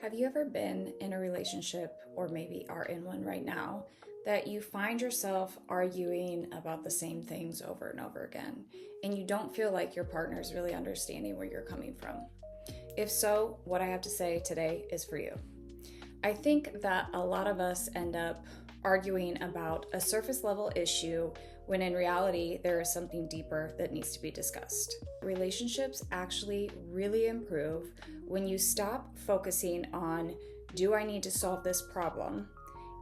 Have you ever been in a relationship, or maybe are in one right now, that you find yourself arguing about the same things over and over again, and you don't feel like your partner is really understanding where you're coming from? If so, what I have to say today is for you. I think that a lot of us end up arguing about a surface level issue when in reality there is something deeper that needs to be discussed. Relationships actually really improve when you stop focusing on, do I need to solve this problem,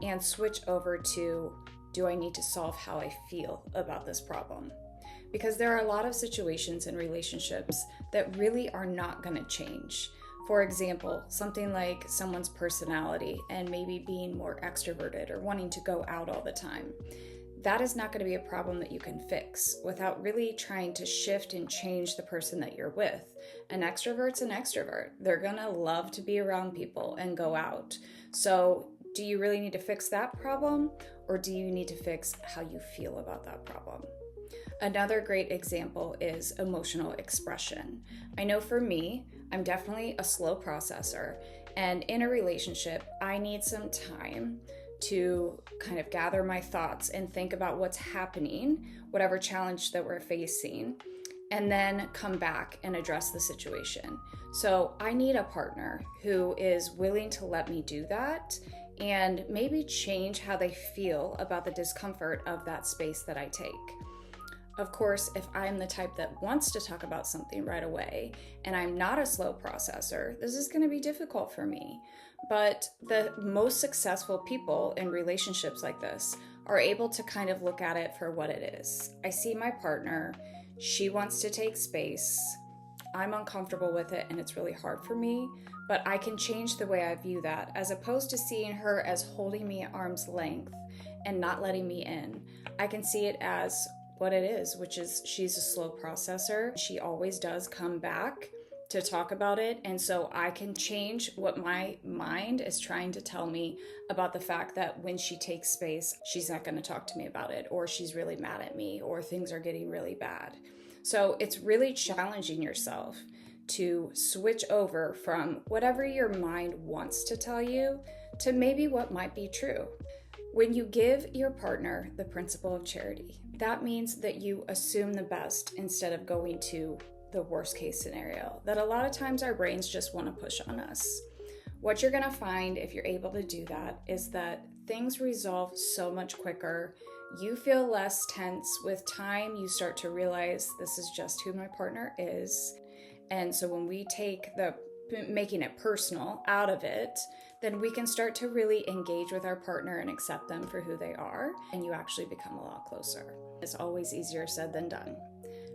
and switch over to, do I need to solve how I feel about this problem? Because there are a lot of situations in relationships that really are not going to change. For example, something like someone's personality and maybe being more extroverted or wanting to go out all the time. That is not going to be a problem that you can fix without really trying to shift and change the person that you're with. An extrovert's an extrovert. They're going to love to be around people and go out. So do you really need to fix that problem, or do you need to fix how you feel about that problem? Another great example is emotional expression. I know for me, I'm definitely a slow processor, and in a relationship, I need some time to kind of gather my thoughts and think about what's happening, whatever challenge that we're facing, and then come back and address the situation. So I need a partner who is willing to let me do that and maybe change how they feel about the discomfort of that space that I take. Of course, if I'm the type that wants to talk about something right away and I'm not a slow processor, this is going to be difficult for me. But the most successful people in relationships like this are able to kind of look at it for what it is. I see my partner, she wants to take space. I'm uncomfortable with it and it's really hard for me, but I can change the way I view that as opposed to seeing her as holding me at arm's length and not letting me in. I can see it as what it is, which is she's a slow processor. She always does come back to talk about it. And so I can change what my mind is trying to tell me about the fact that when she takes space, she's not going to talk to me about it, or she's really mad at me, or things are getting really bad. So it's really challenging yourself to switch over from whatever your mind wants to tell you to maybe what might be true. When you give your partner the principle of charity, that means that you assume the best instead of going to the worst case scenario that a lot of times our brains just want to push on us. What you're going to find if you're able to do that is that things resolve so much quicker. You feel less tense with time. You start to realize this is just who my partner is. And so when we take the making it personal out of it, then we can start to really engage with our partner and accept them for who they are, and you actually become a lot closer. It's always easier said than done.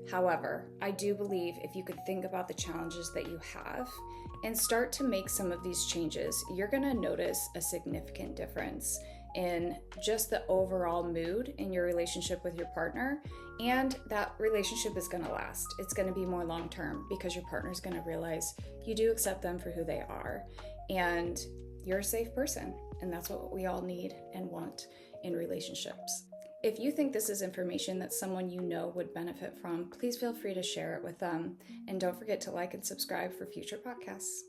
However, I do believe if you could think about the challenges that you have and start to make some of these changes, you're going to notice a significant difference in just the overall mood in your relationship with your partner, and that relationship is going to last. It's going to be more long-term because your partner is going to realize you do accept them for who they are and you're a safe person, and that's what we all need and want in relationships. If you think this is information that someone you know would benefit from, please feel free to share it with them, and don't forget to like and subscribe for future podcasts.